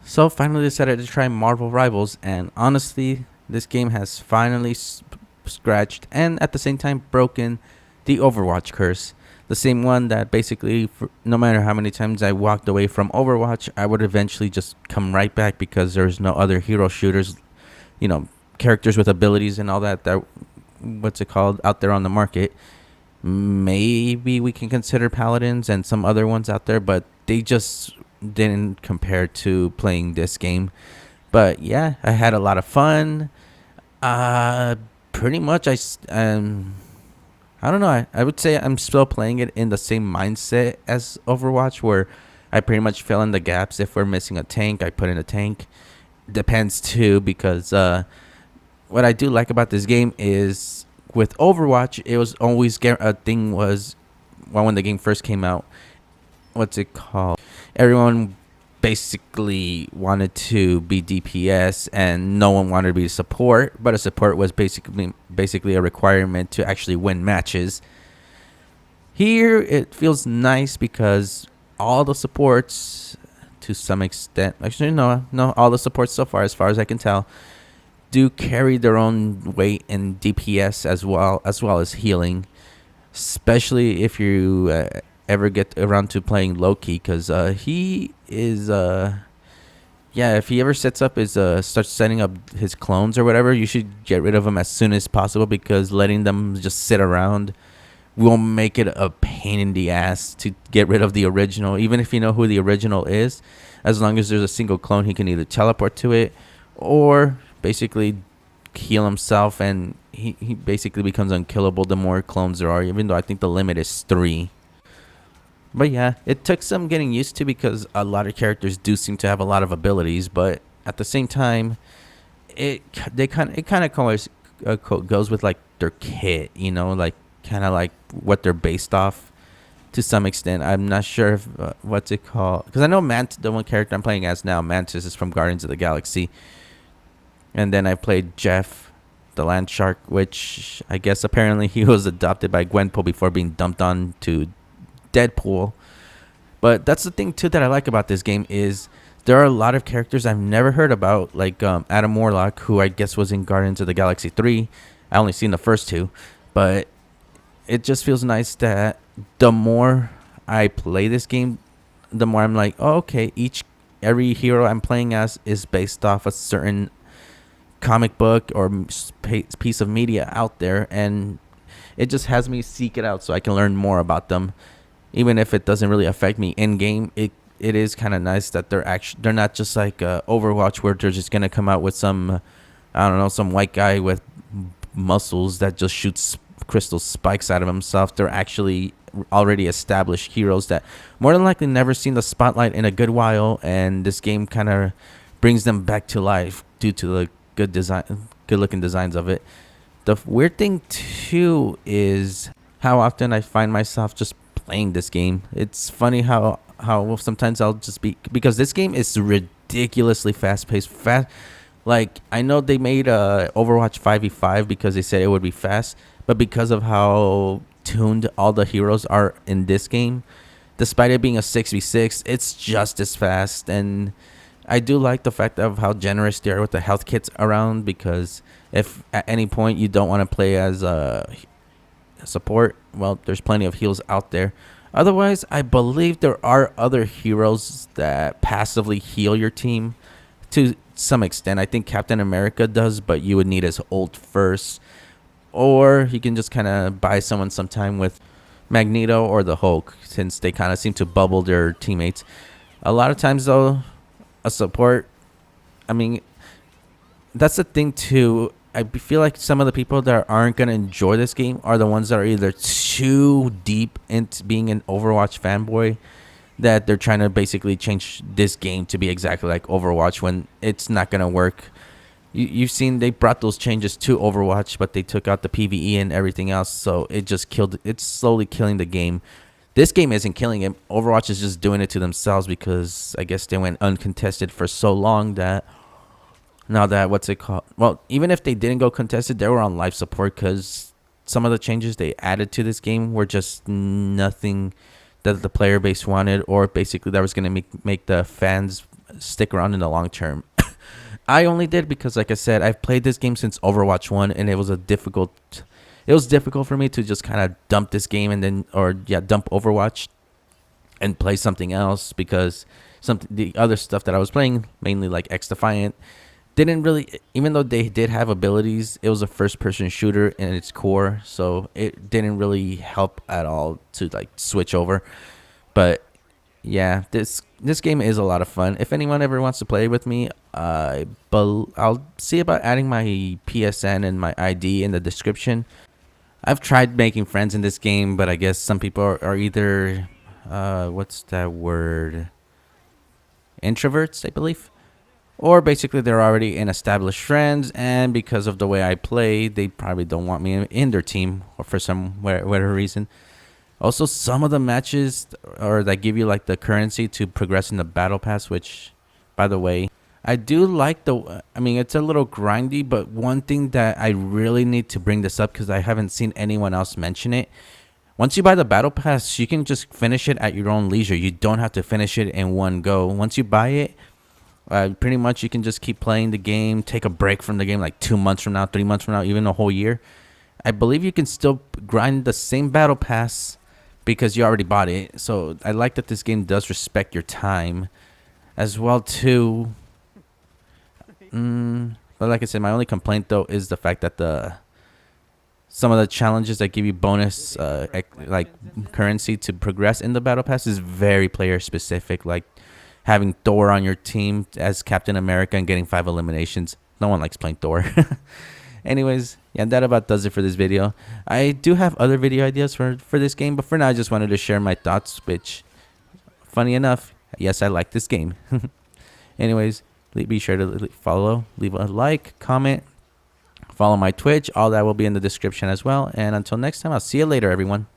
So finally decided to try Marvel Rivals, and honestly, this game has finally scratched and at the same time broken the Overwatch curse. The same one that basically, no matter how many times I walked away from Overwatch, I would eventually just come right back because there's no other hero shooters, you know, characters with abilities and all that what's it called out there on the market. Maybe we can consider paladins and some other ones out there, but they just didn't compare to playing this game. But yeah, I had a lot of fun. Uh, Pretty much I don't know. I would say I'm still playing it in the same mindset as Overwatch, where I pretty much fill in the gaps. If we're missing a tank, I put in a tank. Depends too, because what I do like about this game is with Overwatch, it was always a thing was when the game first came out. What's it called? Everyone basically wanted to be DPS and no one wanted to be support, but a support was basically a requirement to actually win matches. Here it feels nice because all the supports, to some extent, actually no, all the supports so far as I can tell, do carry their own weight in DPS as well as healing, especially if you ever get around to playing Loki, because he is yeah, if he ever sets up his starts setting up his clones or whatever, you should get rid of him as soon as possible, because letting them just sit around will make it a pain in the ass to get rid of the original. Even if you know who the original is, as long as there's a single clone, he can either teleport to it or basically heal himself, and he basically becomes unkillable the more clones there are, even though I think the limit is 3. But yeah, it took some getting used to because a lot of characters do seem to have a lot of abilities, but at the same time, it kind of goes with like their kit, like kind of like what they're based off to some extent. I'm not sure if what's it called, because I know the one character I'm playing as now, Mantis, is from Guardians of the Galaxy, and then I played Jeff, the land shark, which I guess apparently he was adopted by Gwenpool before being dumped on to Deadpool. But that's the thing too that I like about this game is there are a lot of characters I've never heard about, like Adam Warlock, who I guess was in Guardians of the Galaxy 3. I only seen the first two, but it just feels nice that the more I play this game, the more I'm like, oh, okay, every hero I'm playing as is based off a certain comic book or piece of media out there, and it just has me seek it out so I can learn more about them. Even if it doesn't really affect me in game, it is kind of nice that they're not just like Overwatch, where they're just gonna come out with some, I don't know, some white guy with muscles that just shoots crystal spikes out of himself. They're actually already established heroes that more than likely never seen the spotlight in a good while, and this game kind of brings them back to life due to the good looking designs of it. The weird thing too is how often I find myself just playing this game. It's funny how sometimes I'll just be, because this game is ridiculously fast paced. Like, I know they made Overwatch 5v5 because they said it would be fast, but because of how tuned all the heroes are in this game, despite it being a 6v6, it's just as fast. And I do like the fact of how generous they are with the health kits around, because if at any point you don't want to play as a support, well, there's plenty of heals out there. Otherwise, I believe there are other heroes that passively heal your team to some extent. I think Captain America does, but you would need his ult first, or you can just kind of buy someone sometime with Magneto or the Hulk, since they kind of seem to bubble their teammates. A lot of times though, a support, I mean, that's the thing too. I feel like some of the people that aren't going to enjoy this game are the ones that are either too deep into being an Overwatch fanboy, that they're trying to basically change this game to be exactly like Overwatch, when it's not going to work. You've seen they brought those changes to Overwatch, but they took out the PvE and everything else, so it's slowly killing the game. This game isn't killing it. Overwatch is just doing it to themselves, because I guess they went uncontested for so long that now that, what's it called? Well, even if they didn't go contested, they were on life support, because some of the changes they added to this game were just nothing that the player base wanted, or basically that was going to make the fans stick around in the long term. I only did because, like I said, I've played this game since Overwatch 1, and it was difficult for me to just kind of dump this game and then, dump Overwatch and play something else, because the other stuff that I was playing, mainly like X Defiant, didn't really, even though they did have abilities, it was a first person shooter in its core, so it didn't really help at all to like switch over. But yeah, this game is a lot of fun. If anyone ever wants to play with me, I'll see about adding my PSN and my ID in the description. I've tried making friends in this game, but I guess some people are either what's that word, introverts, I believe, or basically they're already in established friends, and because of the way I play, they probably don't want me in their team, or for some whatever reason. Also, some of the matches or that give you like the currency to progress in the battle pass, which, by the way, I do like I mean, it's a little grindy, but one thing that I really need to bring this up, because I haven't seen anyone else mention it. Once you buy the battle pass, you can just finish it at your own leisure. You don't have to finish it in one go. Once you buy it, pretty much you can just keep playing the game, take a break from the game like 2 months from now, 3 months from now, even a whole year. I believe you can still grind the same battle pass because you already bought it. So I like that this game does respect your time as well too. But like I said, my only complaint though is the fact that some of the challenges that give you bonus like currency to progress in the battle pass is very player specific, like having Thor on your team as Captain America and getting 5 eliminations. No one likes playing Thor. Anyways, yeah, that about does it for this video. I do have other video ideas for this game, but for now I just wanted to share my thoughts, which, funny enough, yes, I like this game. Anyways, be sure to follow, leave a like, comment, follow my Twitch. All that will be in the description as well. And until next time, I'll see you later, everyone.